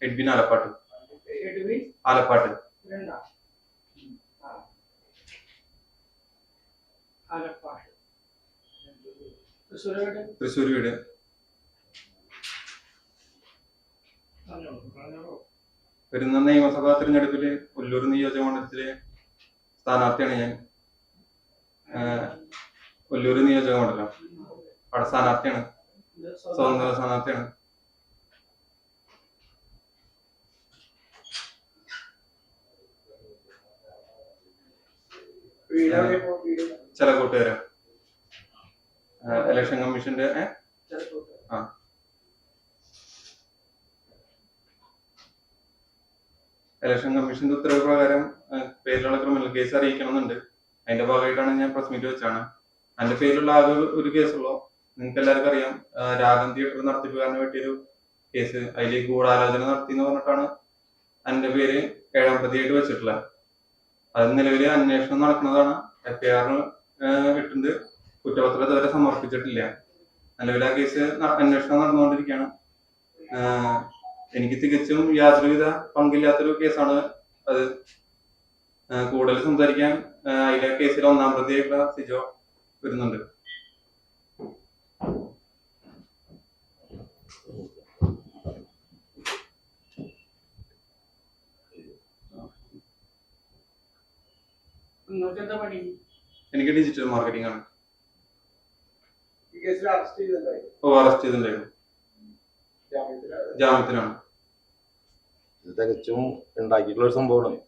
Edwin Alappad. Alappad. Thrissur വീട്. വരുന്ന നിയമസഭാ തിരഞ്ഞെടുപ്പില് കൊല്ലൂർ നിയോജകമണ്ഡലത്തിലെ സ്ഥാനാർത്ഥിയാണ് ഞാൻ. കൊല്ലൂർ നിയോജകമണ്ഡലം അവിടെ സ്ഥാനാർത്ഥിയാണ്, സ്വതന്ത്ര സ്ഥാനാർത്ഥിയാണ്. ചില കൂട്ടുകാരാ ഇലക്ഷൻ കമ്മീഷന്റെ ഇലക്ഷൻ കമ്മീഷന്റെ ഉത്തരവ് പ്രകാരം പേരിലുള്ള ക്രിമിനൽ കേസ് അറിയിക്കണമെന്നുണ്ട്. അതിന്റെ ഭാഗമായിട്ടാണ് ഞാൻ പ്രസ് മീറ്റ് വെച്ചാണ്. അതിന്റെ പേരിലുള്ള ആകെ ഒരു കേസുള്ളൂ. നിങ്ങൾക്ക് എല്ലാവർക്കും അറിയാം, രാഗം തിയേറ്റർ നടത്തിപ്പുകാരന് പറ്റിയൊരു കേസ്. അതിൽ ഗൂഢാലോചന നടത്തി എന്ന് പറഞ്ഞിട്ടാണ് അതിന്റെ പേര് 7ാം പ്രതിയായിട്ട് വെച്ചിട്ടുള്ളത്. അത് നിലവിൽ അന്വേഷണം നടക്കുന്നതാണ്. FIR ഇട്ടുണ്ട്, കുറ്റപത്രം ഇതുവരെ സമർപ്പിച്ചിട്ടില്ല. നിലവിൽ ആ കേസ് അന്വേഷണം നടന്നുകൊണ്ടിരിക്കുകയാണ്. എനിക്ക് തികച്ചും യാതൊരുവിധ പങ്കില്ലാത്തൊരു കേസാണ് അത്. കൂടുതൽ സംസാരിക്കാൻ അതിലെ കേസിൽ 1ാം പ്രതിയായിട്ടുള്ള സിജോ വരുന്നുണ്ട്. എനിക്ക് ഡിജിറ്റൽ മാർക്കറ്റിംഗ് ആണ്. അറസ്റ്റ് ചെയ്തിട്ടുണ്ടായിരുന്നു. ജാമ്യത്തിലാണ്. ഇത് തികച്ചും ഉണ്ടാക്കിയിട്ടുള്ള ഒരു സംഭവമാണ്.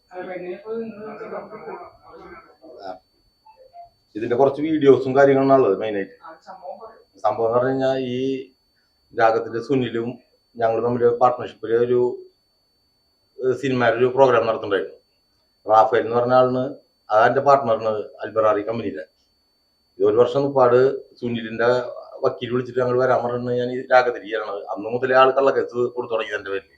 ഇതിന്റെ കുറച്ച് വീഡിയോസും കാര്യങ്ങളാണുള്ളത്. മെയിനായിട്ട് സംഭവം എന്ന് പറഞ്ഞു കഴിഞ്ഞാൽ, ഈ രാഗത്തിന്റെ സുനിലും ഞങ്ങൾ തമ്മിൽ പാർട്ട്ണർഷിപ്പിൽ ഒരു സിനിമയുടെ ഒരു പ്രോഗ്രാം നടത്തുന്നുണ്ടായിരുന്നു. റാഫേൽ എന്ന് പറഞ്ഞ ആളിന്, അതെന്റെ പാർട്ട്ണറിന് അൽബറാറി കമ്പനിയിലെ. ഇത് 1 വർഷം മുപ്പാട് സുനിലിന്റെ വക്കീൽ വിളിച്ചിട്ട് ഞങ്ങൾ വരാൻ പറഞ്ഞു. ഞാൻ ഈ രാഗത്തിരിക്കുകയാണ്. അന്ന് മുതലേ ആൾ കള്ളക്കേസ് കൊടുത്തു തുടങ്ങിയത് എന്റെ പേരിൽ.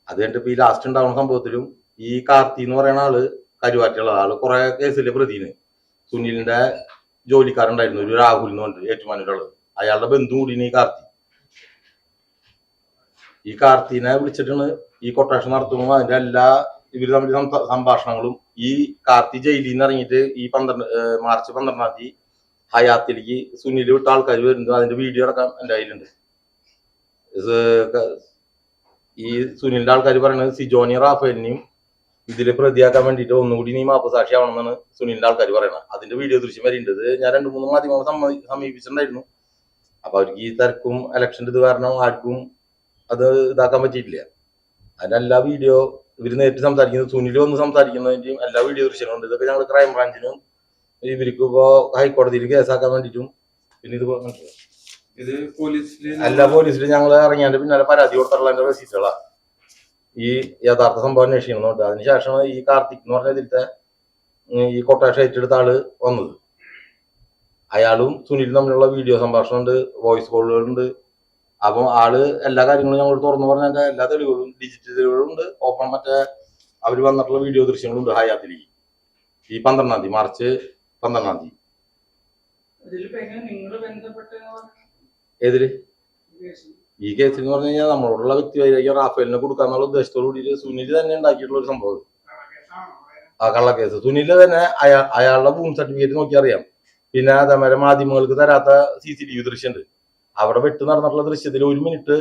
അത് കഴിഞ്ഞിട്ട് ഈ ലാസ്റ്റ് ഉണ്ടാവുന്ന സംഭവത്തിലും ഈ കാർത്തി എന്ന് പറയുന്ന ആള്, കരുവാറ്റുള്ള ആള്, കുറെ കേസിലെ പ്രതിന് സുനിലിന്റെ ജോലിക്കാരുണ്ടായിരുന്നു, ഒരു രാഹുൽ എന്ന് പറഞ്ഞിട്ട് ഏറ്റുമാനൂരുള്ളത്. അയാളുടെ ബന്ധു കൂടിയാണ് ഈ കാർത്തി. ഈ കാർത്തിനെ വിളിച്ചിട്ടാണ് ഈ കൊട്ടേഷൻ നടത്തുമ്പോൾ അതിന്റെ എല്ലാ ഇവർ തമ്മിൽ സംഭാഷണങ്ങളും. ഈ കാർത്തി ജയിലിൽ നിന്ന് ഇറങ്ങിയിട്ട് ഈ മാർച്ച് 12-ാം തീയതി ഹയാത്തിലേക്ക് സുനിൽ വിട്ട ആൾക്കാർ വരുന്നത്, അതിന്റെ വീഡിയോ അടക്കം എൻ്റെ കയ്യിലുണ്ട്. ഈ സുനിലിന്റെ ആൾക്കാർ പറയുന്നത് സിജോനി റാഫേലിനെയും ഇതില് പ്രതിയാക്കാൻ വേണ്ടിയിട്ട് ഒന്നുകൂടി നീ മാപ്പസാക്ഷി ആവണമെന്നാണ് സുനിലിന്റെ ആൾക്കാർ പറയുന്നത്. അതിന്റെ വീഡിയോ ദൃശ്യം വരേണ്ടത് ഞാൻ 2-3 മാധ്യമങ്ങളെ സമീപിച്ചിട്ടുണ്ടായിരുന്നു. അപ്പൊ അവർക്ക് ഈ തിരക്കും ഇലക്ഷൻ്റെ ഇത് കാരണം ആർക്കും അത് ഇതാക്കാൻ പറ്റിയിട്ടില്ല. അതിന്റെ എല്ലാ വീഡിയോ ഇവർ നേരിട്ട് സംസാരിക്കുന്നത്, സുനിൽ വന്ന് സംസാരിക്കുന്നതിന്റെയും എല്ലാ വീഡിയോ ദൃശ്യങ്ങളുണ്ട്. ഇതൊക്കെ ഞങ്ങൾ ക്രൈംബ്രാഞ്ചിനും ഇവർക്ക് ഇപ്പോ ഹൈക്കോടതിയിൽ കേസാക്കാൻ വേണ്ടിയിട്ടും പിന്നെ ഇത് എല്ലാ പോലീസിലും ഞങ്ങൾ ഇറങ്ങിയാൽ പിന്നാലെ പരാതി കൊടുത്തുള്ള റെസീറ്റുകളാണ് ഈ യഥാർത്ഥ സംഭവം അന്വേഷിക്കണം. അതിനുശേഷമാണ് ഈ കാർത്തിക് എന്ന് പറഞ്ഞ ഇതിലത്തെ ഈ കൊട്ടേഷൻ ഏറ്റെടുത്ത ആള് വന്നത്. അയാളും സുനിലും തമ്മിലുള്ള വീഡിയോ സംഭാഷണമുണ്ട്, വോയിസ് കോളുകളുണ്ട്. അപ്പം ആള് എല്ലാ കാര്യങ്ങളും ഞങ്ങൾ തുറന്നു പറഞ്ഞ എല്ലാ തെളിവുകളും, ഡിജിറ്റൽ തെളിവുകളും ഉണ്ട്. ഓപ്പൺ മറ്റേ അവർ വന്നിട്ടുള്ള വീഡിയോ ദൃശ്യങ്ങളുണ്ട് ഹയാത്തിലേക്ക്. ഈ 12-ാം തീയതി, മാർച്ച് 12-ാം തീയതി. ഏതില്? ഈ കേസിൽ എന്ന് പറഞ്ഞു കഴിഞ്ഞാൽ നമ്മളോടുള്ള വ്യക്തിയായിരിക്കും റാഫേലിനെ കൊടുക്കാന്നുള്ള ഉദ്ദേശത്തോടു കൂടി സുനിൽ തന്നെ ഉണ്ടാക്കിയിട്ടുള്ള ഒരു സംഭവം. ആ കള്ളക്കേസ് സുനില് തന്നെ അയാളുടെ ഭൂമി സർട്ടിഫിക്കറ്റ് നോക്കി അറിയാം. പിന്നെ അതേമാതിരി മാധ്യമങ്ങൾക്ക് തരാത്ത CCTV ദൃശ്യമുണ്ട്. അവിടെ വെട്ട് നടന്നിട്ടുള്ള ദൃശ്യത്തിൽ 1 മിനിറ്റ്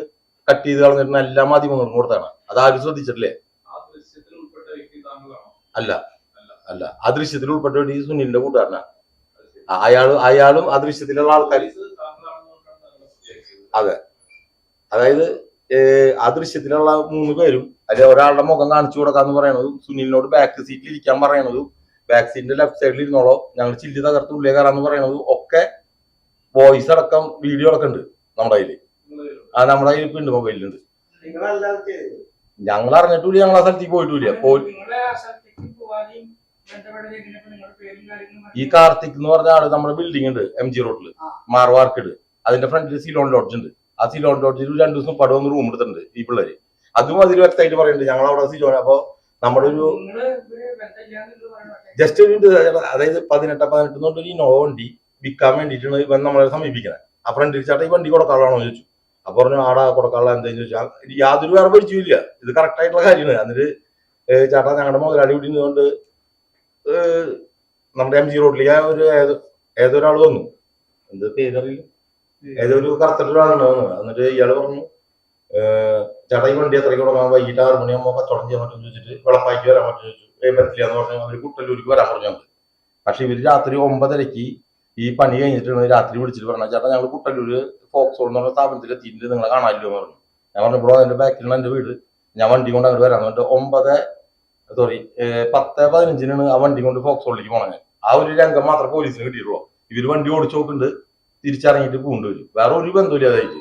കട്ട് ചെയ്ത് കളഞ്ഞിട്ട് എല്ലാ മാധ്യമങ്ങൾക്കും കൊടുത്താണ്. അതാരും ശ്രദ്ധിച്ചിട്ടില്ലേ? അല്ല അല്ല ആ ദൃശ്യത്തിൽ ഉൾപ്പെട്ട സുനിലിന്റെ കൂട്ടുകാരനാണ്. അയാളും ആ ദൃശ്യത്തിലുള്ള ആൾക്കാർ. അതെ, അതായത് ആ ദൃശ്യത്തിലുള്ള 3 പേരും അതിൽ ഒരാളുടെ മുഖം കാണിച്ചു കൊടുക്കാന്ന് പറയണതും, സുനിലിനോട് ബാക്ക് സീറ്റിൽ ഇരിക്കാൻ പറയണതും, ബാക്ക് സീറ്റിന്റെ ലെഫ്റ്റ് സൈഡിൽ ഇരുന്നോളോ ഞങ്ങൾ ചില്ലി തകർത്ത് ഉള്ളിൽ കയറാന്ന് പറയണതും ഒക്കെ വോയിസ് അടക്കം വീഡിയോ അടക്കം ഉണ്ട് നമ്മുടെ കയ്യില്. നമ്മുടെ കയ്യിൽ ഇപ്പൊ ഉണ്ട്, മൊബൈലിലുണ്ട്. ഞങ്ങൾ അറിഞ്ഞിട്ടില്ല, ഞങ്ങൾ ആ സ്ഥലത്തേക്ക് പോയിട്ടില്ല. ഈ കാർത്തിക് എന്ന് പറഞ്ഞ ആള് നമ്മുടെ ബിൽഡിംഗ് ഉണ്ട് MG റോഡില്, മാർവാർക്കട്. അതിന്റെ ഫ്രണ്ടിൽ സിലോൺ ലോഡ്ജ് ഉണ്ട്. ആ സിലോൺ ലോഡ്ജിൽ 2 ദിവസം പടവന്ന് റൂം എടുത്തിട്ടുണ്ട് ഈ പിള്ളേര്. അതും അതിൽ വ്യക്തമായിട്ട് പറയുന്നുണ്ട് ഞങ്ങൾ അവിടെ സിലോൺ. അപ്പൊ നമ്മുടെ ഒരു ജസ്റ്റ് അതായത് 18 ഇന്നോവ വണ്ടി വിൽക്കാൻ വേണ്ടിയിട്ടാണ് ഇവൻ നമ്മളെ സമീപിക്കുന്നത്. ആ ഫ്രണ്ടിൽ ചേട്ടാ ഈ വണ്ടി കൊടുക്കാനുള്ളതാണോ ചോദിച്ചു. അപ്പൊ പറഞ്ഞു ആടാ കൊടുക്കാനുള്ള എന്താന്ന് ചോദിച്ചാൽ യാതൊരു വേറെ പരിചയമില്ല, ഇത് കറക്റ്റ് ആയിട്ടുള്ള കാര്യമാണ്. എന്നിട്ട് ചേട്ടാ ഞങ്ങളുടെ മുതലാളി ഇവിടെ നിന്നുകൊണ്ട് നമ്മുടെ MG റോഡിലേക്ക് ഏതൊരാൾ വന്നു, എന്ത് പേരറിയില്ല, ഏതൊരു കറുത്തിട്ടൊരാളുണ്ട് വന്നു. എന്നിട്ട് ഇയാള് പറഞ്ഞു ചേട്ടാ ഈ വണ്ടി എത്രയ്ക്ക് തുടങ്ങാൻ, വൈകിട്ട് 6 മണിയാകുമ്പോൾ കച്ചവടം ചെയ്യാൻ പറ്റുമെന്ന് ചോദിച്ചിട്ട് വെളപ്പായിക്ക് വരാൻ പറ്റും ചോദിച്ചു. പറ്റില്ല എന്ന് പറഞ്ഞു. അവര് കുട്ടല്ലൂർക്ക് വരാൻ പറഞ്ഞു ഞങ്ങൾ. പക്ഷെ ഇവര് രാത്രി 9:30 ഈ പണി കഴിഞ്ഞിട്ടാണ് രാത്രി വിളിച്ചിട്ട് പറഞ്ഞത് ചേട്ടാ ഞങ്ങൾ കുട്ടല്ലൂര് ഫോക്സോൾ എന്ന് പറഞ്ഞ സ്ഥാപനത്തിൽ എത്തിയിട്ട് നിങ്ങളെ കാണാനില്ലോ എന്ന് പറഞ്ഞു. ഞാൻ പറഞ്ഞു ബ്രോ അതിന്റെ ബാക്കിലാണ് എന്റെ വീട്, ഞാൻ വണ്ടി കൊണ്ട് അങ്ങോട്ട് വരാൻ. എന്നിട്ട് 10:15 ആ വണ്ടി കൊണ്ട് ഫോക്സോളിലേക്ക് പോണേ. ആ ഒരു രംഗം മാത്രമേ പോലീസിന് കിട്ടിയിട്ടുള്ളൂ. ഇവര് വണ്ടി ഓടിച്ചു നോക്കുന്നുണ്ട്, തിരിച്ചറിഞ്ഞിട്ട് പോകുന്നുണ്ട്. വരും വേറെ ഒരു ബന്ധമില്ല അതായിട്ട്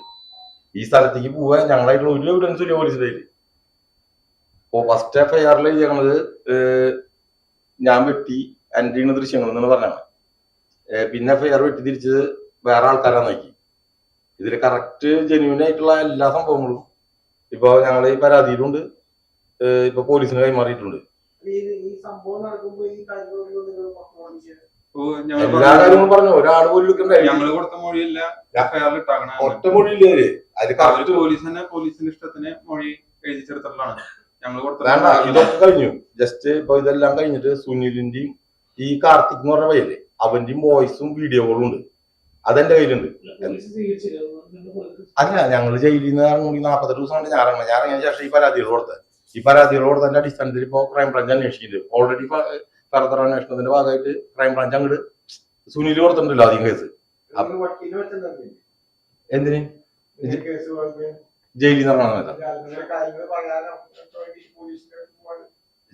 ഈ സ്ഥലത്തേക്ക് പോവാൻ ഞങ്ങളായിട്ടുള്ള ഒരു എവിഡൻസും ഇല്ല പോലീസിന്റെ കയ്യിൽ. ഫസ്റ്റ് FIR ഞങ്ങള് ഞാൻ വെട്ടി എൻ്റെ ദൃശ്യങ്ങൾ എന്നാണ് പറഞ്ഞാണ്. പിന്നെ FIR വെട്ടി തിരിച്ചത് വേറെ ആൾക്കാരാണ് നോക്കി. ഇതിൽ കറക്റ്റ് ജെന്യൂൻ ആയിട്ടുള്ള എല്ലാ സംഭവങ്ങളും ഇപ്പൊ ഞങ്ങൾ ഈ പരാതിയിലുണ്ട്, ഇപ്പൊ പോലീസിന് കൈമാറിയിട്ടുണ്ട്. എല്ലാ കാര്യങ്ങളും പറഞ്ഞു. ഒരാൾ പോലും എടുക്കണ്ടേ, ഞങ്ങള് കൊടുത്ത മൊഴിയില്ല ഒറ്റ മൊഴിയില്ലേ അത് കറക്റ്റ് പോലീസിന്റെ ഇഷ്ടത്തിന് മൊഴി എഴുതി ചേർത്തിട്ടുള്ളതാണ് ഞങ്ങൾ കൊടുത്ത. വേണ്ട ഇതൊക്കെ കഴിഞ്ഞു. ജസ്റ്റ് ഇപ്പൊ ഇതെല്ലാം കഴിഞ്ഞിട്ട് സുനിലിന്റെയും ഈ കാർത്തിക് എന്ന് പറഞ്ഞ പയ്യല്ലേ അവന്റെയും വോയിസും വീഡിയോകളും ഉണ്ട്, അതെന്റെ കയ്യിലുണ്ട്. അല്ല ഞങ്ങൾ ജയിലിൽ നിന്ന് ഇറങ്ങി 48 ദിവസം കൊണ്ട് ഞാൻ ഇറങ്ങിയ ശേഷം ഈ പരാതികൾ കൊടുത്തതിന്റെ അടിസ്ഥാനത്തിൽ ഇപ്പൊ ക്രൈംബ്രാഞ്ച് അന്വേഷിക്കുന്നത്. ഓൾറെഡി ഫർദർ അന്വേഷണത്തിന്റെ ഭാഗമായിട്ട് ക്രൈംബ്രാഞ്ച് അങ്ങോട്ട് സുനിൽ കൊടുത്തിട്ടുണ്ടല്ലോ ആദ്യം കേസ്. എന്തിന് ജയിലിൽ നിന്ന് ഇറങ്ങാൻ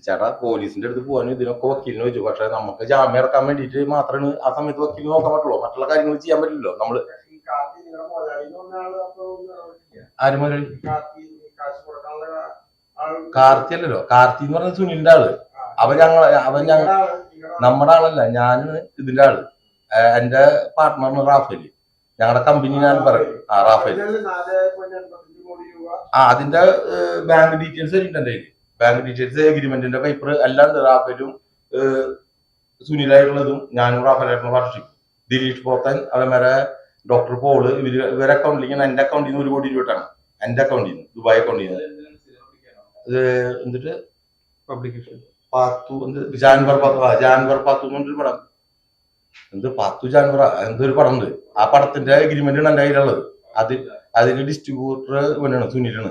ചേട്ടാ പോലീസിന്റെ അടുത്ത് പോകാനും ഇതിനൊക്കെ വക്കീലിന് വെച്ചു. പക്ഷെ നമുക്ക് ജാമ്യം ഇറക്കാൻ വേണ്ടിയിട്ട് മാത്രമാണ് ആ സമയത്ത് വക്കീലിന് നോക്കാൻ പറ്റുള്ളൂ, മറ്റുള്ള കാര്യങ്ങൾ ചെയ്യാൻ പറ്റില്ലല്ലോ. നമ്മള് ആര് മുതലാളി? കാർത്തി അല്ലല്ലോ, കാർത്തി എന്ന് പറഞ്ഞ സുനിലിന്റെ ആള്. അവൻ നമ്മുടെ ആളല്ല, ഞാനാണ് ഇതിന്റെ ആള്. എന്റെ പാർട്ട്ണറിന് റാഫേല്, ഞങ്ങളുടെ കമ്പനി ഞാൻ പറയും. റാഫേൽ അതിന്റെ ബാങ്ക് ഡീറ്റെയിൽസ് എന്റെ ബാങ്ക് ഡീറ്റെയിൽസ് എഗ്രിമെന്റിന്റെ പേപ്പർ എല്ലാം ഉണ്ട്. റാഫേലും സുനിലായിട്ടുള്ളതും ഞാനും റാഫേലായിട്ടുള്ള പാർട്ണർഷിപ്പ്. ദിലീഷ് പോത്തൻ അതേമാരെ ഡോക്ടർ പോള് ഇവരെ അക്കൗണ്ടിലേക്ക് എന്റെ അക്കൗണ്ടിൽ നിന്ന് 1 കോടി രൂപയാണ്. എന്റെ അക്കൗണ്ടിൽ നിന്ന്, ദുബായ് അക്കൗണ്ടിൽ നിന്ന്. എന്നിട്ട് പബ്ലിക്കേഷൻ ജാൻവർ പാത്തു എന്നൊരു പടം, എന്ത് പാത്തു ജാൻവറ എന്തൊരു പടം ഉണ്ട്. ആ പടത്തിന്റെ എഗ്രിമെന്റ് ആണ് എന്റെ കയ്യിലുള്ളത്. അതിന്റെ ഡിസ്ട്രിബ്യൂട്ടർ ഇവനാണ്, സുനിലാണ്,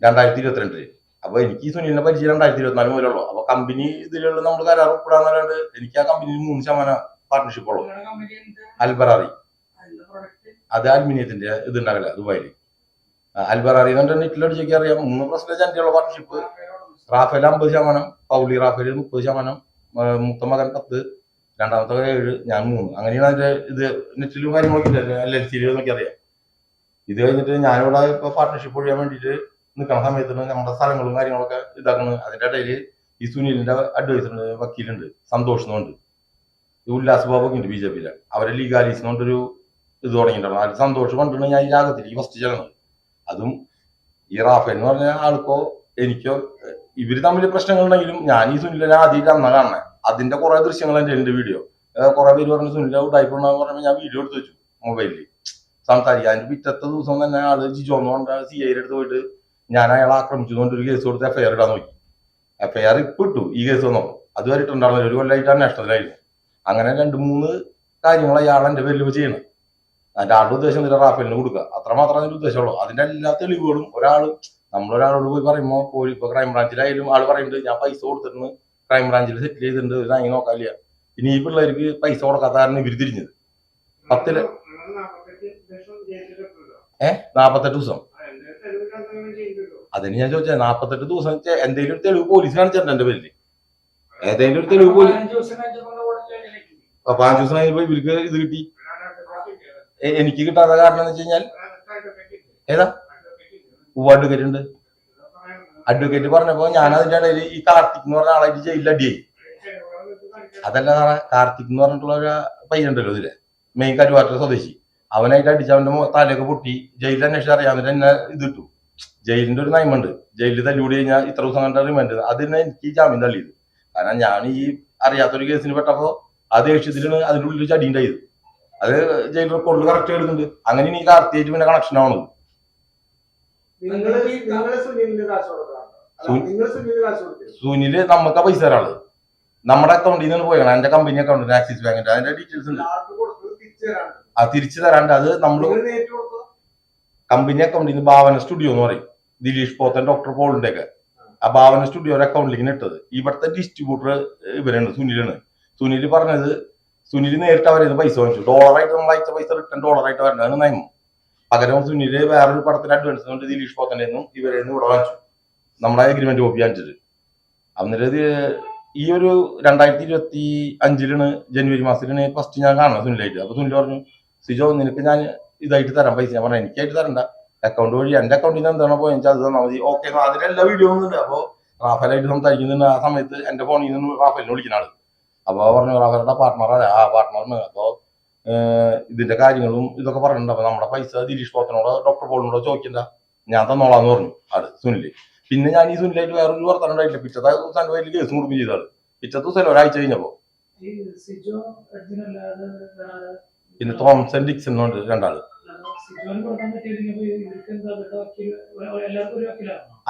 2022. അപ്പൊ എനിക്ക് ഈ സുനിലിനെ പരിചയം 2024 മുതലുള്ളൂ. അപ്പൊ കമ്പനി ഇതിലുള്ള നമ്മൾ കരാർ ഒപ്പിടാന്നല്ലാണ്ട് എനിക്ക് ആ കമ്പനിയിൽ 3% പാർട്ട്ണർഷിപ്പ് ഉള്ളൂ. അൽബറാറി, അത് അലുമിനിയത്തിന്റെ ഇത് ഉണ്ടാവില്ല ദുബായില്. അൽബറാറി എന്ന് പറഞ്ഞാൽ നെറ്റിലടിച്ചൊക്കെ അറിയാം. 3% എന്റെയുള്ള പാർട്ട്ണർഷിപ്പ്. റാഫേൽ 50%, പൗളി റാഫേൽ 30%, മൂത്ത മകൻ 10, രണ്ടാമത്തെ 7, ഞാൻ 3. അങ്ങനെയാണ് അതിന്റെ ഇത് നെറ്റിലും കാര്യങ്ങളൊക്കെ LLC എന്നൊക്കെ അറിയാം. ഇത് കഴിഞ്ഞിട്ട് ഞാനിവിടെ ഇപ്പൊ പാർട്ട്ണർഷിപ്പ് ഒഴിയാൻ വേണ്ടിയിട്ട് നിൽക്കുന്ന സമയത്തിന് നമ്മുടെ സ്ഥലങ്ങളും കാര്യങ്ങളൊക്കെ ഇതാക്കുന്നത്. അതിന്റെ ഇടയിൽ ഈ സുനിലിന്റെ അഡ്വൈസർ വക്കീലുണ്ട്, സന്തോഷ് എന്നുണ്ട്, ഉല്ലാസ് ബാബൊക്കെ ഉണ്ട് BJP-യില്. അവരെ ലീഗാലീസ് എന്ന് പറഞ്ഞൊരു ഇത് തുടങ്ങിയിട്ടുണ്ടോ. അത് സന്തോഷം കൊണ്ടാണ് ഞാൻ ഈ രാഗത്തിലേക്ക് ഫസ്റ്റ് ചെയ്യുന്നത്. അതും ഈ റാഫേൽ എന്ന് പറഞ്ഞ ആൾക്കോ എനിക്കോ ഇവര് തമ്മിൽ പ്രശ്നങ്ങൾ ഉണ്ടെങ്കിലും ഞാൻ ഈ സുനിലിനെ ആദ്യമായിട്ട് അന്ന കാണണേ. അതിന്റെ കുറെ ദൃശ്യങ്ങൾ എന്റെ വീഡിയോ കുറെ പേര് പറഞ്ഞു സുനിൽ ടൈപ്പ് ഉണ്ടാകുന്ന പറയുമ്പോൾ ഞാൻ വീഡിയോ എടുത്ത് വെച്ചു മൊബൈലിൽ സംസാരിക്കുക. അതിന്റെ പിറ്റത്തെ ദിവസം തന്നെ ആള് ജിജോ എന്ന് പറഞ്ഞ CI അടുത്ത് പോയിട്ട് ഞാൻ അയാളെ ആക്രമിച്ചു കൊണ്ട് ഒരു കേസ് കൊടുത്ത് FIR ഇടാൻ നോക്കി. FIR ഇപ്പൊ ഇട്ടു. ഈ കേസ് വന്നോ അതുവരെ ഇട്ടുണ്ടായിരുന്നില്ല, 1 കൊല്ലമായിട്ട് അന്വേഷണത്തിലായിരുന്നു. അങ്ങനെ 2-3 കാര്യങ്ങൾ അയാൾ എന്റെ പേരിൽ ചെയ്യണം. അതിന്റെ ആളുടെ ഉദ്ദേശം റാഫേലിന് കൊടുക്കുക, അത്രമാത്രം അതിന്റെ ഉദ്ദേശമുള്ളൂ. അതിന്റെ എല്ലാ തെളിവുകളും നമ്മളൊരാളോട് പോയി പറയുമ്പോൾ ഇപ്പൊ ക്രൈംബ്രാഞ്ചിലായാലും ആള് പറയുന്നുണ്ട് ഞാൻ പൈസ കൊടുത്തിട്ടുണ്ട്, ക്രൈംബ്രാഞ്ചിൽ സെറ്റിൽ ചെയ്തിട്ടുണ്ട്, ഒരു അങ്ങനെ നോക്കാനില്ല. ഇനി ഈ പിള്ളേർക്ക് പൈസ കൊടുക്കാത്ത കാരണം ഇവര് തിരിഞ്ഞത് 48 ദിവസം. അതിന് ഞാൻ ചോദിച്ചത് 48 ദിവസം എന്തെങ്കിലും ഒരു തെളിവ് പോലീസ് കാണിച്ചിട്ടുണ്ട് എന്റെ പേരിൽ. ഏതെങ്കിലും ഒരു തെളിവ് പോലീസ് 5 ദിവസം കഴിഞ്ഞപ്പോ ഇവർക്ക് ഇത് കിട്ടി. എനിക്ക് കിട്ടാത്ത കാരണം എന്ന് വെച്ച് കഴിഞ്ഞാൽ ഏതാ അഡ്വക്കേറ്റ് ഉണ്ട്. അഡ്വക്കേറ്റ് പറഞ്ഞപ്പോ ഞാൻ അതിന്റെ ഇടയിൽ ഈ കാർത്തിക് എന്ന് പറഞ്ഞ ആളായിട്ട് ജയിലിൽ അടിയായി. അതല്ല സാറേ, കാർത്തിക് എന്ന് പറഞ്ഞിട്ടുള്ള ഒരു പയ്യനുണ്ടല്ലോ ഇതിലെ മെയിൻ കരുവാറ്റ സ്വദേശി, അവനായിട്ട് അടിച്ച് അവന്റെ തലയൊക്കെ പൊട്ടി ജയിലിൽ അന്വേഷിച്ച് അറിയാവുന്ന എന്നെ ഇത് കിട്ടും. ജയിലിന്റെ ഒരു നയമുണ്ട്, ജയിലിൽ തല്ലുകൂടി കഴിഞ്ഞാൽ ഇത്ര ദിവസം കണ്ട റിമാൻഡ്. അതിന് എനിക്ക് ജാമ്യം തള്ളിയത്. കാരണം ഞാൻ ഈ അറിയാത്തൊരു കേസിന് പെട്ടപ്പോ ആ ദേഷ്യത്തിലാണ് അതിന്റെ ഉള്ളിൽ ചടി ഉണ്ടായത്. അത് ജയിൽ റെക്കോർഡിൽ കറക്റ്റ് എടുക്കുന്നുണ്ട്. അങ്ങനെ ഈ കാർത്തിയായിട്ട് പിന്നെ കണക്ഷൻ ആവണത്. സുനില് നമുക്ക് പൈസ തരാള് നമ്മുടെ അക്കൗണ്ടിൽ നിന്ന് പോയാണ് എന്റെ കമ്പനി അക്കൗണ്ട് ആക്സിസ് ബാങ്കിന്റെ അതിന്റെ ഡീറ്റെയിൽസ് ഉണ്ട് തിരിച്ചു തരാണ്ട് അത് നമ്മള് കമ്പനി അക്കൗണ്ടിൽ നിന്ന് ഭാവന സ്റ്റുഡിയോ എന്ന് പറയും ദിലീഷ് പോത്തൻ ഡോക്ടർ പോളിന്റെ ഒക്കെ ആ ഭാവന സ്റ്റുഡിയോ അക്കൗണ്ടിലേക്ക് ഇട്ടത് ഇവിടുത്തെ ഡിസ്ട്രിബ്യൂട്ടർ ഇവരാണ് സുനില് പറഞ്ഞത് സുനില് നേരിട്ട് അവരെ പൈസ വാങ്ങിച്ചു ഡോളറായിട്ട് നമ്മൾ അയച്ച പൈസ റിട്ടേൺ ഡോളറായിട്ട് വരേണ്ടതാണ് നിയമം പകരം സുനില് വേറൊരു പടത്തിന് അഡ്വാൻസ് കൊണ്ട് ദിലീഷ് പോത്തന്റെ ഇവരെ ഇവിടെ വാങ്ങിച്ചു നമ്മുടെ അഗ്രിമെന്റ് കോപ്പി വാങ്ങിച്ചത് അന്നേരം ഈ ഒരു 2025 ജനുവരി മാസത്തിലാണ് ഫസ്റ്റ് ഞാൻ കാണുന്നത് സുനിലായിട്ട് അപ്പൊ സുനിൽ പറഞ്ഞു സിജോ നിനക്ക് ഞാൻ ഇതായിട്ട് തരാം പൈസ ഞാൻ പറഞ്ഞു എനിക്കായിട്ട് തരണ്ട അക്കൗണ്ട് വഴി എന്റെ അക്കൗണ്ടിൽ നിന്ന് എന്താണോ പോയെങ്കിൽ അത് തന്നാൽ മതി ഓക്കെ അതിലെല്ലാ വീഡിയോ ഒന്നുണ്ട് അപ്പൊ റാഫേലായിട്ട് സംസാരിക്കുന്നുണ്ട് ആ സമയത്ത് എന്റെ ഫോണിൽ നിന്ന് റാഫേലിനെ വിളിക്കുന്ന ആള് അപ്പൊ പറഞ്ഞു റാഫേലിന്റെ പാർട്ട്ണറാണ് ആ പാർട്ട്ണറിന് അപ്പൊ ഇതിന്റെ കാര്യങ്ങളും ഇതൊക്കെ പറഞ്ഞിട്ടുണ്ട് അപ്പൊ നമ്മുടെ പൈസ ദിലീഷ് പോത്തനോടോ ഡോക്ടർ പോളിനോടോ ചോദിക്കണ്ട ഞാൻ തന്നോളാന്ന് പറഞ്ഞു ആള് സുനില് പിന്നെ ഞാൻ ഈ സുനിലായിട്ട് വേറൊരു വർത്തനം ഉണ്ടായിട്ടില്ല പിറ്റത്തെ ദിവസം പേരിൽ കേസ് കൊടുക്കും ചെയ്താള് പിറ്റത്തെ ദിവസം ഒരാഴ്ച കഴിഞ്ഞപ്പോ പിന്നെ തോംസൺ ഡിക്സൺ ഉണ്ട് രണ്ടാള്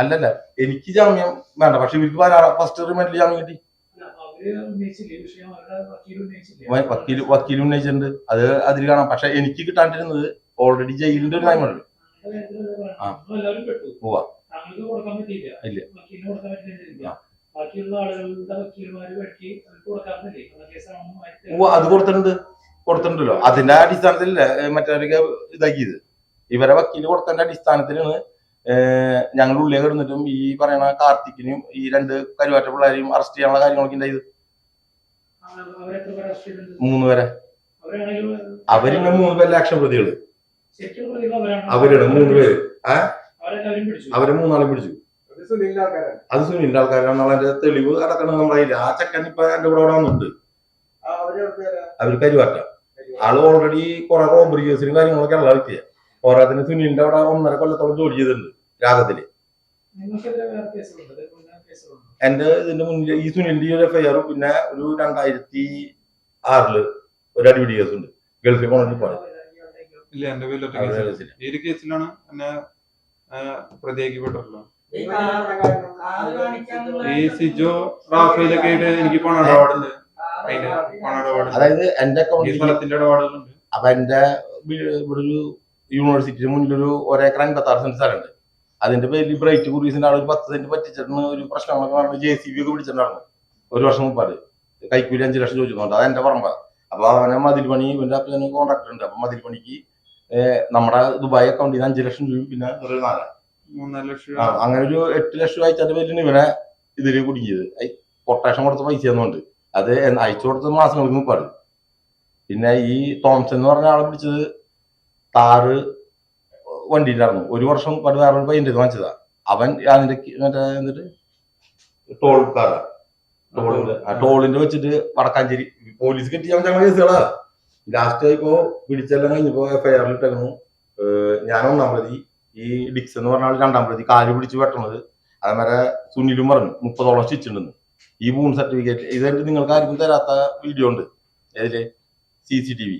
അല്ലല്ല എനിക്ക് ജാമ്യം വേണ്ട പക്ഷെ ഇവർക്ക് ഫസ്റ്റ് റിമാൻഡിൽ ജാമ്യം കിട്ടി വക്കീൽ ഉന്നയിച്ചിട്ടുണ്ട് അത് അതിൽ കാണാം പക്ഷെ എനിക്ക് കിട്ടാണ്ടിരുന്നത് ഓൾറെഡി ജയിലിന്റെ ഒരു ടൈമുണ്ടല്ലോ പോവാ അത് കൊടുത്തിട്ടുണ്ടല്ലോ അതിന്റെ അടിസ്ഥാനത്തിലല്ലേ മറ്റവരൊക്കെ ഇതാക്കിയത് ഇവരെ വക്കീല് കൊടുത്തതിന്റെ അടിസ്ഥാനത്തിലാണ് ഞങ്ങൾ ഉള്ളിൽ കിടന്നിട്ടും ഈ പറയുന്ന കാർത്തിക്കിനും ഈ 2 കരുവാറ്റ പിള്ളേരെയും അറസ്റ്റ് ചെയ്യാനുള്ള കാര്യങ്ങളൊക്കെ ഉണ്ടായത് 3 പേരെ അവരിന്ന് 3 പേരെ ലക്ഷം പ്രതികള് അവരാണ് 3 പേര് അവരെ 3 ആളെ പിടിച്ചു അത് സുനിലിന്റെ ആൾക്കാരാണെന്നുള്ള എന്റെ തെളിവ് അടക്കണം നമ്മുടെ ആ ചെക്കൻ ഇപ്പൊ എന്റെ കൂടെ വന്നിട്ടുണ്ട് അവര് കരുവാറ്റ ആള് ഓൾറെഡി കുറെ റോബറി കേസിലും കാര്യങ്ങളൊക്കെ ഉള്ള വ്യക്തിയാണ് പോരാത്തിന് സുനിലിന്റെ അവിടെ 1.5 കൊല്ലത്തോളം ജോലി ചെയ്തിട്ടുണ്ട് രാഗത്തില് എന്റെ ഇതിന്റെ മുന്നിൽ ഈ സുനിലിന്റെ ഒരു എഫ്ഐആർ പിന്നെ ഒരു 2006 ഒരു അടിപിടി കേസുണ്ട് ഗൾഫിൽ പോകണമെങ്കിൽ പോയത് ഇല്ല എന്റെ പേരിൽ ഈ കേസിലാണ് എന്നെ പ്രതിയാക്കിപ്പെട്ടിട്ടുള്ളത് ഈ സിജോ റാഫേലൊക്കെ ആയിട്ട് എനിക്ക് പണം ഇടപാടുണ്ട് അതായത് എന്റെ അക്കൗണ്ടിൽ സ്ഥലത്തിന്റെ ഇടപാടുകളുണ്ട് അപ്പൊ എന്റെ ഇവിടെ ഒരു യൂണിവേഴ്സിറ്റിയുടെ മുന്നിലൊരു 1 ഏക്കർ 56 സെന്റ് സ്ഥലമുണ്ട് അതിന്റെ പേരിൽ ബ്രൈറ്റ് കുരീസിന്റെ ആൾ 10 സെന്റ് പറ്റിച്ചിട്ട് ഒരു പ്രശ്നങ്ങളൊക്കെ പറഞ്ഞ് JCB ഒക്കെ പിടിച്ചിട്ടുണ്ടായിരുന്നു 1 വർഷം മുമ്പാട് കൈക്കൂലി 5 ലക്ഷം ചോദിക്കുന്നുണ്ട് അത് എന്റെ പറമ്പ അപ്പൊ അവനെ മതിൽ പണി ഇവന്റെ അപ്പന് കോൺട്രാക്ടർ ഉണ്ട് അപ്പൊ മതിൽ പണിക്ക് നമ്മുടെ ദുബായ് അക്കൗണ്ടിൽ നിന്ന് 5 ലക്ഷം രൂപയും പിന്നെ ഒരു 3 ലക്ഷം അങ്ങനെ ഒരു 8 ലക്ഷം അയച്ചതിന്റെ പേരിലാണ് ഇവനെ ഇതില് കുടുങ്ങിയത് കൊട്ടേഷൻ കൊടുത്ത പൈസ ഒന്നുണ്ട് അത് അയച്ചു കൊടുത്ത മാസങ്ങൾക്ക് മുമ്പാട് പിന്നെ ഈ തോംസൺ എന്ന് പറഞ്ഞ ആളെ പിടിച്ചത് താറ് വണ്ടിയിലായിരുന്നു 1 വർഷം മുമ്പാട് വേറൊരു പയ്യന്റെ വാങ്ങിച്ചതാ അവൻ അതിന്റെ മറ്റേ എന്നിട്ട് ടോളിന്റെ വെച്ചിട്ട് വടക്കാഞ്ചേരി പോലീസ് കെട്ടിയാൽ ഞങ്ങൾ കേസുകളാ ലാസ്റ്റ് ആയിപ്പോ പിടിച്ചെല്ലാം കഴിഞ്ഞപ്പോ എഫ്ഐആറിൽ ഇട്ടു ഞാൻ 1-ാം പ്രതി ഈ ഡിക്സ് എന്ന് പറഞ്ഞാൽ 2-ാം പ്രതി കാല് പിടിച്ച് വെട്ടണത് അതേമാരെ സുനിലും പറഞ്ഞു 30ഓളം സ്റ്റിച്ച് ഉണ്ടെന്ന് ഈ ബൂൺ സർട്ടിഫിക്കറ്റ് ഇതായിട്ട് നിങ്ങൾക്ക് ആർക്കും തരാത്ത വീഡിയോ ഉണ്ട് ഏതില് CCTV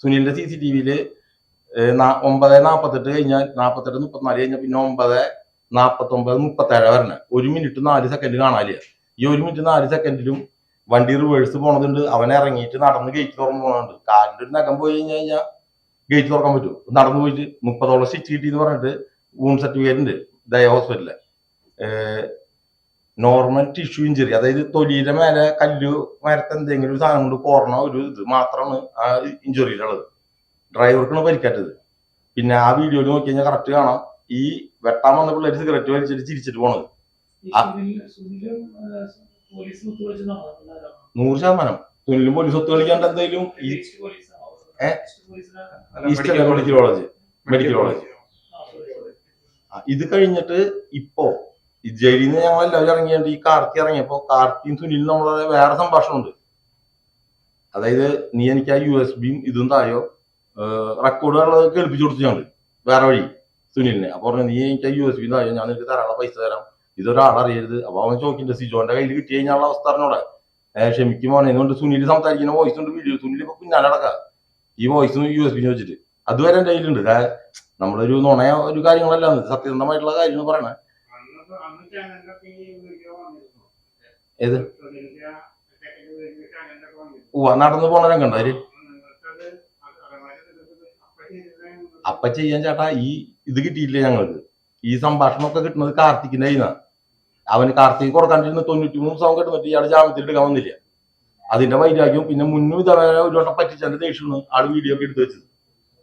സുനിലിന്റെ CCTVയില് 9:48 കഴിഞ്ഞാൽ 48:34 കഴിഞ്ഞാൽ പിന്നെ 9:49:37 വരണേ 1 മിനിറ്റ് 4 സെക്കൻഡ് കാണാനില്ല ഈ 1 മിനിറ്റ് 4 സെക്കൻഡിലും വണ്ടി റിവേഴ്സ് പോണതുണ്ട് അവൻ ഇറങ്ങിയിട്ട് നടന്ന് ഗേറ്റ് തുറന്നു പോകണുണ്ട് കാലിന്റെ ഒരു നഖം പോയി കഴിഞ്ഞാൽ ഗേറ്റ് തുറക്കാൻ പറ്റും നടന്നു പോയിട്ട് 30ഓളം സ്റ്റിച്ച് കിട്ടി എന്ന് പറഞ്ഞിട്ട് വൂൺ സർട്ടിഫിക്കറ്റ് ഉണ്ട് ദയ ഹോസ്പിറ്റലില് നോർമൽ ടിഷ്യൂ ഇഞ്ചറി അതായത് തൊലിയുടെ മേലെ കല്ല് മരത്തെ എന്തെങ്കിലും ഒരു സാധനം കൊണ്ട് കോർണ ഒരു ഇത് മാത്രമാണ് ആ ഇഞ്ചുറിയിലുള്ളത് ഡ്രൈവർക്കാണ് പരിക്കേറ്റത് പിന്നെ ആ വീഡിയോയിൽ നോക്കി കഴിഞ്ഞാൽ കറക്റ്റ് കാണാം ഈ വെട്ടാൻ വന്ന പിള്ളേർ സിഗരറ്റ് വലിച്ചിട്ട് ചിരിച്ചിട്ട് പോണത് 100% സുനിലും പോലീസ് ഒത്തു കളിക്കാണ്ട് എന്തായാലും മെഡിക്കൽ കോളേജ് ഇത് കഴിഞ്ഞിട്ട് ഇപ്പോ ഈ ജയിലിൽ നിന്ന് ഞങ്ങൾ എല്ലാവരും ഇറങ്ങിയിട്ട് ഈ കാർത്തി ഇറങ്ങിയപ്പോ കാർത്തിയും സുനിലും നമ്മളെ വേറെ സംഭാഷണമുണ്ട് അതായത് നീ എനിക്ക് ആ USB ഇതും തായോ റെക്കോർഡുകളൊക്കെ കേൾപ്പിച്ചു കൊടുത്തു ഞങ്ങൾ വേറെ വഴി സുനിലിനെ അപ്പൊ പറഞ്ഞു നീ എനിക്ക് ആ USB തായോ ഞാൻ നിനക്ക് തരാനുള്ള പൈസ തരാം ഇതൊരാളറിയരുത് അപ്പൊ അവൻ ചോദിക്കണ്ട സിജോന്റെ കയ്യിൽ കിട്ടി കഴിഞ്ഞാലുള്ള അവസ്ഥ അറിഞ്ഞോടെ ക്ഷമിക്കും മോനെ എന്നുകൊണ്ട് സുനിൽ സംസാരിക്കുന്ന വോയിസ് ഉണ്ട് വീഡിയോ സുനിൽ ഇപ്പൊ പിന്നാലെ അടക്കാം ഈ വോയിസും USB വെച്ചിട്ട് അതുവരെ എന്റെ കയ്യിലുണ്ട് നമ്മളൊരു നുണയ ഒരു കാര്യങ്ങളല്ല സത്യസന്ധമായിട്ടുള്ള കാര്യങ്ങൾ പറയണേ. ഏത് നടന്നു പോണ രംഗണ്ട അവര് അപ്പ ചെയ്യാൻ ചേട്ടാ. ഇത് കിട്ടിയില്ലേ ഞങ്ങൾക്ക്? ഈ സംഭാഷണമൊക്കെ കിട്ടുന്നത് കാർത്തിക്കിന്റെ കയ്യിന്നാ. അവന് കാർത്തിക് കൊടുക്കാണ്ടിരുന്ന 93 ദിവസം കിട്ടുന്നിട്ട് ഇയാള് ജാമ്യത്തിൽ എടുക്കാൻ വന്നില്ല. അതിന്റെ വൈരാഗ്യവും പിന്നെ മുന്നും ഇതേവരെ ഒരു വട്ടം പറ്റിച്ചതിന്റെ ദേഷ്യമാണ് ആള് വീഡിയോ ഒക്കെ എടുത്ത് വെച്ചത്.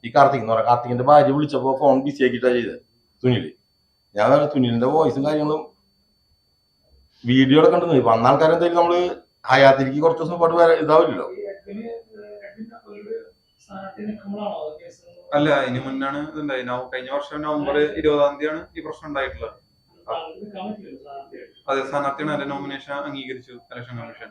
ഈ കാർത്തിക് എന്ന് പറയാം, കാർത്തികിന്റെ ഭാര്യ വിളിച്ചപ്പോ ഫോൺ ബിസി ആക്കിയിട്ടാ ചെയ്തത് സുനില്. ഞാൻ സുനിലിന്റെ വോയിസും കാര്യങ്ങളും വീഡിയോ ഒക്കെ ഉണ്ടെന്ന്. വന്ന ആൾക്കാരെന്തായാലും നമ്മള് ഹയാത്തിലേക്ക് കുറച്ച് ദിവസം പാട്ട് ഇതാവില്ലല്ലോ. അല്ല, ഇനി മുന്നാണ് ഇതുണ്ടായി. കഴിഞ്ഞ വർഷം നവംബർ 20 ഈ പ്രശ്നം ഉണ്ടായിട്ടുള്ളത്. അതെ, സ്ഥാനാർത്ഥിയാണ്. അതിന്റെ നോമിനേഷൻ അംഗീകരിച്ചു ഇലക്ഷൻ കമ്മീഷൻ.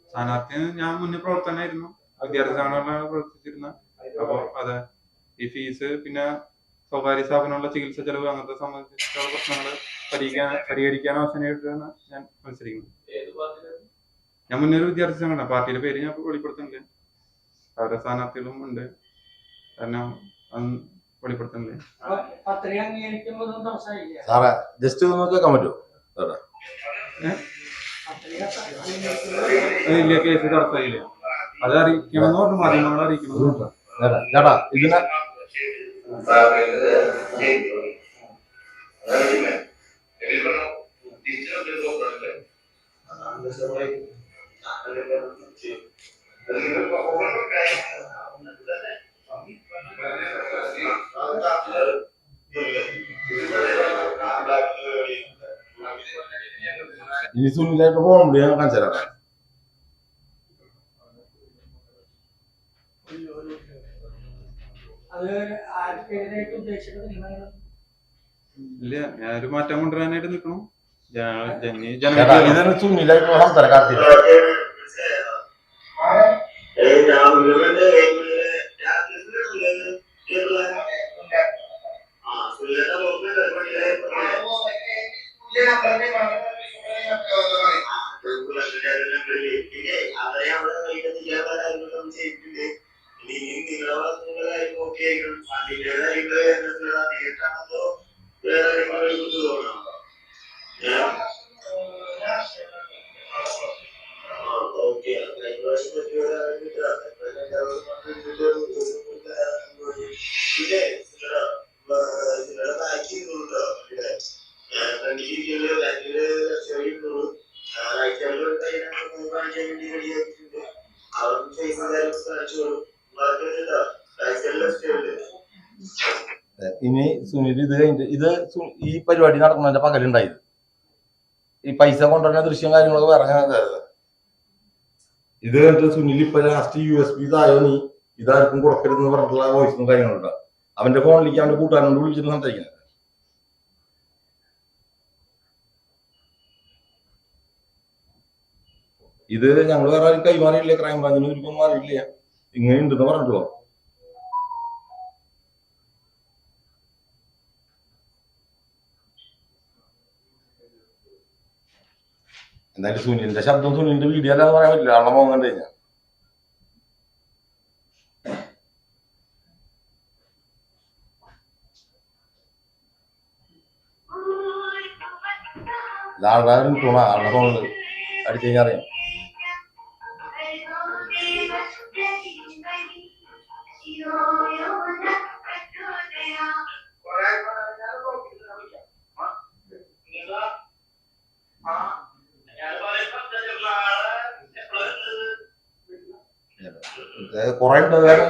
സ്ഥാനാർത്ഥി ഞാൻ മുന്നേ പ്രവർത്തനായിരുന്നു, വിദ്യാർത്ഥി സംഘടനകളാണ് പ്രവർത്തിച്ചിരുന്നത്. അപ്പൊ അതെ, ഈ ഫീസ് പിന്നെ സ്വകാര്യ സ്ഥാപനമുള്ള ചികിത്സ ചെലവ് അങ്ങനത്തെ സംബന്ധിച്ചുള്ള പ്രശ്നങ്ങൾ പരിഹരിക്കാൻ ആവശ്യമായിട്ടാണ് ഞാൻ മത്സരിക്കുന്നത്. ഞാൻ മുന്നേ ഒരു വിദ്യാർത്ഥി സംഘടന, പാർട്ടിയുടെ പേര് ഞാൻ വെളിപ്പെടുത്തുന്നില്ല. അവരുടെ സ്ഥാനാർത്ഥികളും ഉണ്ട്, കാരണം വെളിപ്പെടുത്തുന്നില്ല. സാറേ ജസ്റ്റ് കേൾക്കാൻ പറ്റുമോ? ഇല്ല, കേസ് തടസ്സമില്ല. അത് അറിയിക്കണമെന്ന് പറഞ്ഞു, മാധ്യമങ്ങളെ അറിയിക്കണം ചേട്ടാ. ഇതിനെ ഇനി സുനിലായിട്ട് പോകണം, ഞാൻ കാണിച്ചു തരാം. ഇല്ല, ഞാനൊരു മാറ്റം കൊണ്ടുവരാനായിട്ട് നിൽക്കണം. ഇതാണ് സുനിലായിട്ട് സംസാരം കാർത്തിക. ഇനി സുനിൽ ഇത് കഴിഞ്ഞിട്ട് ഈ പരിപാടി നടക്കുന്നതിന്റെ പകലുണ്ടായത് ഈ പൈസ കൊണ്ടുവരുന്ന ദൃശ്യം കാര്യങ്ങളൊക്കെ ഇറങ്ങാൻ. ഇത് കഴിഞ്ഞിട്ട് സുനിൽ ഇപ്പൊ ലാസ്റ്റ് USB തായോ നീ ഇതാർക്കും കൊടുക്കരുതെന്ന് പറഞ്ഞിട്ടുള്ള വോയിസും കാര്യങ്ങളുണ്ട്. അവന്റെ ഫോണിലേക്ക് അവന്റെ കൂട്ടുകാരനോട് വിളിച്ചിട്ട് സംസാരിക്കുന്നത്. ഇത് ഞങ്ങൾ വേറെ ആരും കൈമാറിയില്ല, ക്രൈംബ്രാഞ്ചിന് ഒരിക്കലും മാറിയില്ല. ഇങ്ങനെ ഉണ്ടെന്ന് പറഞ്ഞിട്ടുള്ളൂ. എന്തായാലും സുനിലിന്റെ ശബ്ദം സുനിലിന്റെ വീഡിയോ അല്ലാന്ന് പറയാൻ പറ്റില്ല, ആളെ മോഹം കണ്ടു കഴിഞ്ഞാൽ. ആൾക്കാരും തോന്നാ ആളുടെ ഫോണിൽ അടിച്ചു കഴിഞ്ഞാൽ അറിയാം. കൊറേ ഉണ്ട് വേറെ.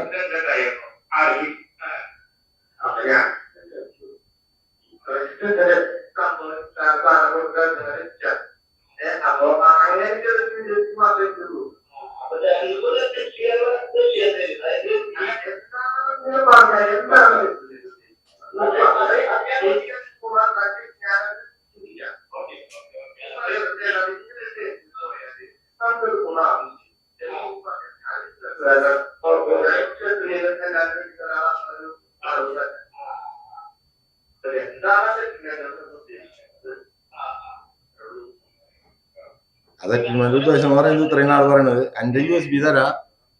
സെറ്റിൽമെന്റ് ഉദ്ദേശം എന്ന് പറയുന്നത് ഇത്രയും നാൾ പറയുന്നത് എന്റെ USB തരാ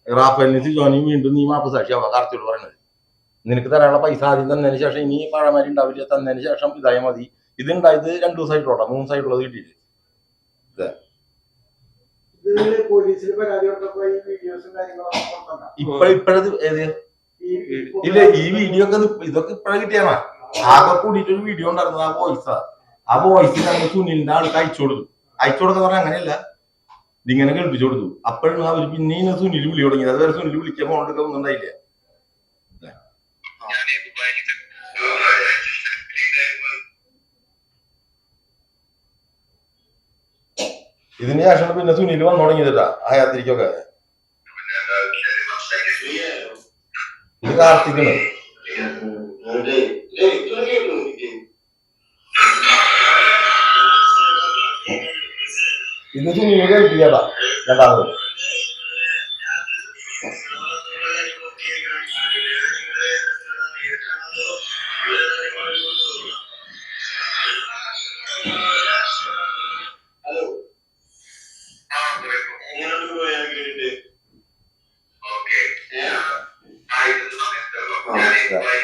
റാഫേലിന് സിജോനിയും വീണ്ടും നീ മാപ്പ് സാക്ഷിയാവാ കാർത്തിയോട് പറയുന്നത്. നിനക്ക് തരാനുള്ള പൈസ ആദ്യം തന്നതിന് ശേഷം ഇനി പഴമാരി ഉണ്ടാവില്ല, തന്നതിന് ശേഷം ഇതായ മതി. ഇതുണ്ടായത് 2 ദിവസമായിട്ടുള്ള 3 ദിവസമായിട്ടുള്ളത് കിട്ടിയില്ല. ഇപ്പഴത് ഏത് ഇല്ല ഈ വീഡിയോ ഒക്കെ ഇതൊക്കെ ഇപ്പഴേ കിട്ടിയാണോ? ആകെ കൂടിയിട്ട് ഒരു വീഡിയോ ഉണ്ടായിരുന്നത് ആ വോയിസ് ഞങ്ങൾ സുനിലിന്റെ ആൾക്ക് അയച്ചു കൊടുക്കുന്ന പറഞ്ഞാൽ അങ്ങനെയല്ല, ഇതിങ്ങനെ കേൾപ്പിച്ചു കൊടുത്തു. അപ്പോഴാണ് അവർ പിന്നെ സുനിൽ വിളി തുടങ്ങിയത്. അതുവരെ സുനിൽ വിളിക്കാൻ ഫോൺ എടുക്കാൻ ഒന്നും ഉണ്ടായില്ല. ഇതിന് ശേഷം പിന്നെ സുനിൽ വന്നു തുടങ്ങിയതാ ഹയാത്തിരിക്കൊക്കെ. ഇത് കാർത്തിക്കാണ്. ഇത് സുനിൽ കേൾപ്പിക്കാടാ രണ്ടാമത്.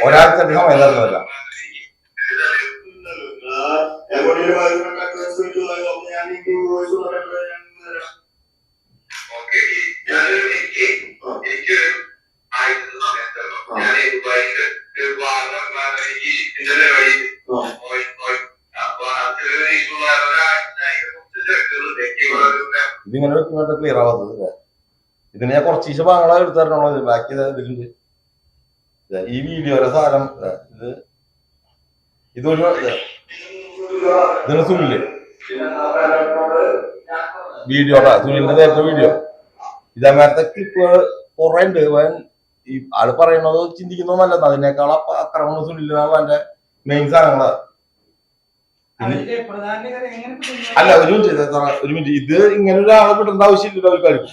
ഒരാഴ്ച സമയം തരുന്നതല്ല. ഇതിങ്ങനെ വെക്കുമ്പോഴത്തെ ക്ലിയർ ആവാത്തത്. ഇതിന് ഞാൻ കുറച്ച് ഭാഗങ്ങളെ എടുത്തു തരണുള്ളത്, ബാക്കി ഇതിലുണ്ട്. ഈ വീഡിയോയുടെ സാരം ഇതൊരു ഇതിന് സുനില് വീഡിയോടാ, സുനിലിന്റെ നേരത്തെ വീഡിയോ. ഇതേമാരത്തെ ക്ലിപ്പുകൾ കുറെ ഉണ്ട്. ഈ ആള് പറയണത് ചിന്തിക്കുന്നതല്ല, അതിനേക്കാൾ ആക്രമണം സുനിലാണ് എന്റെ മെയിൻ സാധനങ്ങളാ. അല്ല ഒരു മിനിറ്റ് ഇത് ഇങ്ങനെ ഒരാളെ കിട്ടേണ്ട ആവശ്യമില്ല അവർക്കാർക്കും.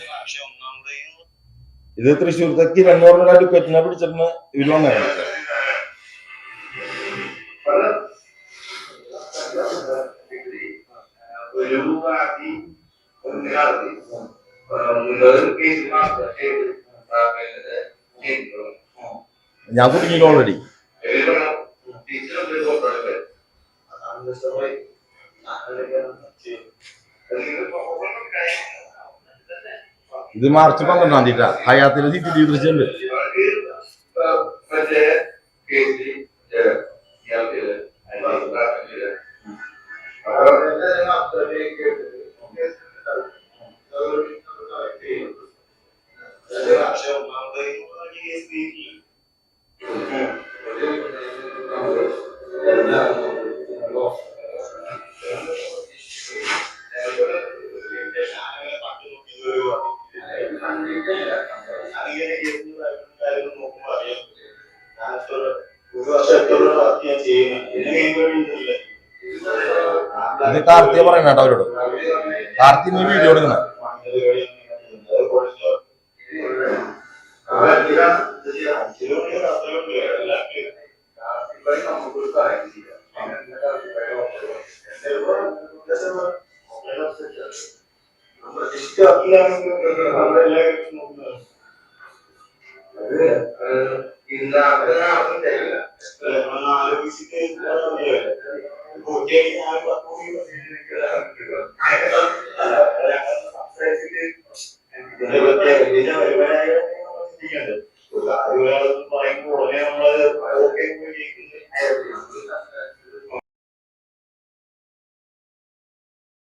ഇത് തൃശ്ശൂരത്തെ കിരണ്ണൂറിന്റെ അഡ്വക്കേറ്റിനെ പിടിച്ചിട്ട് ഇവര് വന്നേക്കണം. ഞാൻ കുടുങ്ങിയില്ല ഓൾറെഡി. ഇത് മാർച്ച് 12-ാം തീയതി ഹയാത്തിലെ CCTV ദൃശ്യമുണ്ട്. ഇത് കാർത്തിക പറയണ കേട്ടോ അവരോട്. കാർത്തി നീ വീഡിയോ എടുക്കണ.